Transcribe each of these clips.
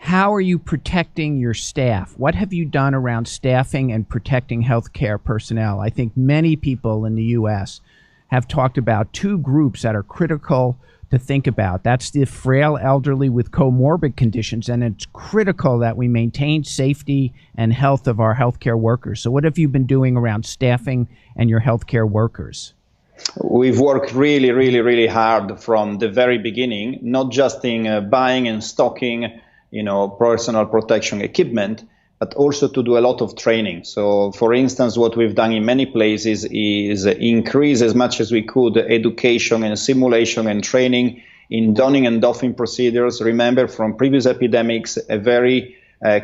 how are you protecting your staff? What have you done around staffing and protecting healthcare personnel? I think many people in the U.S. have talked about two groups that are critical to think about. That's the frail elderly with comorbid conditions, and it's critical that we maintain safety and health of our healthcare workers. So what have you been doing around staffing and your healthcare workers? We've worked really hard from the very beginning, not just in buying and stocking, personal protection equipment, but also to do a lot of training. So, for instance, what we've done in many places is increase as much as we could education and simulation and training in donning and doffing procedures. Remember, from previous epidemics, a very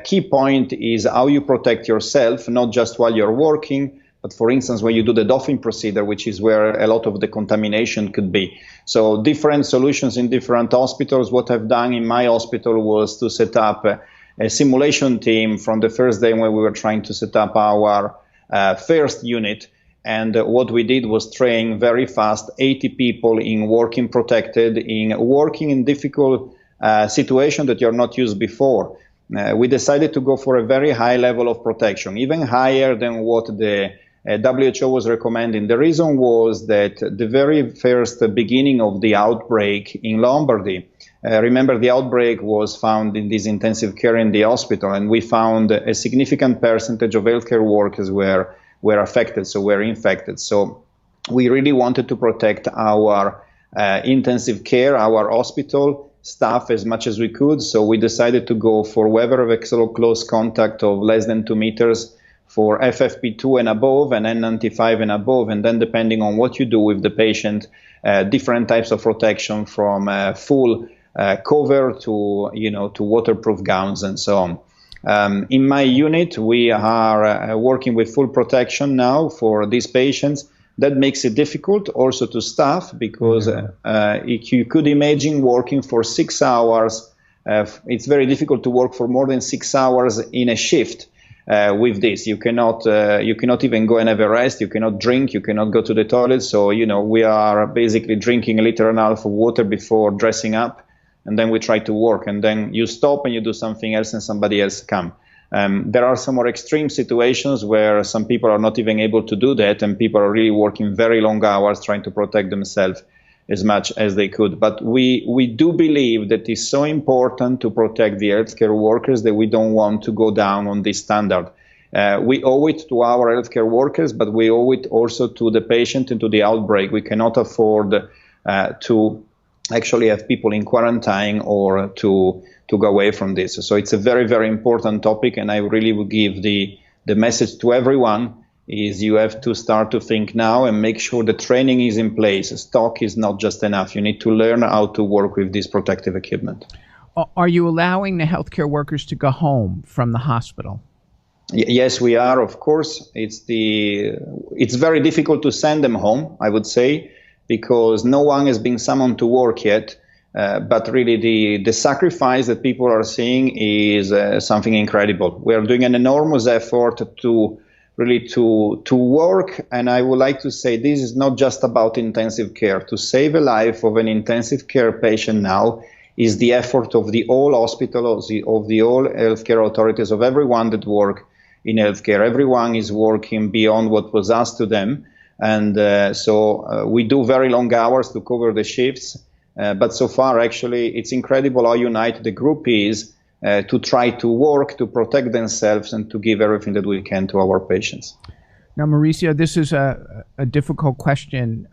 key point is how you protect yourself, not just while you're working, but for instance, when you do the doffing procedure, which is where a lot of the contamination could be. So different solutions in different hospitals. What I've done in my hospital was to set up a simulation team from the first day when we were trying to set up our first unit. And what we did was train very fast 80 people in working protected, in working in difficult situations that you're not used before. We decided to go for a very high level of protection, even higher than what the WHO was recommending. The reason was that the very first beginning of the outbreak in Lombardy, remember the outbreak was found in this intensive care in the hospital, and we found a significant percentage of healthcare workers were affected, so were infected. So we really wanted to protect our intensive care, our hospital staff as much as we could. So we decided to go for whoever have a close contact of less than 2 meters for FFP2 and above, and N95 and above, and then depending on what you do with the patient, different types of protection from full cover to waterproof gowns and so on. In my unit, we are working with full protection now for these patients. That makes it difficult also to staff because if you could imagine working for 6 hours, it's very difficult to work for more than 6 hours in a shift. With this, you cannot even go and have a rest. You cannot drink. You cannot go to the toilet. So we are basically drinking 1.5 liters of water before dressing up, and then we try to work. And then you stop and you do something else, and somebody else come. There are some more extreme situations where some people are not even able to do that, and people are really working very long hours trying to protect themselves as much as they could. But we do believe that it's so important to protect the healthcare workers that we don't want to go down on this standard. We owe it to our healthcare workers, but we owe it also to the patient and to the outbreak. We cannot afford to actually have people in quarantine or to go away from this. So it's a very important topic, and I really would give the message to everyone is you have to start to think now and make sure the training is in place. Stock is not just enough. You need to learn how to work with this protective equipment. Are you allowing the healthcare workers to go home from the hospital? Yes, we are, of course. It's very difficult to send them home, I would say, because no one has been summoned to work yet. But really the sacrifice that people are seeing is something incredible. We are doing an enormous effort to work, and I would like to say this is not just about intensive care. To save a life of an intensive care patient now is the effort of the whole hospital, of the whole healthcare authorities, of everyone that work in healthcare. Everyone is working beyond what was asked to them, and so we do very long hours to cover the shifts. But so far, actually, it's incredible how united the group is to try to work, to protect themselves, and to give everything that we can to our patients. Now, Maurizio, this is a difficult question.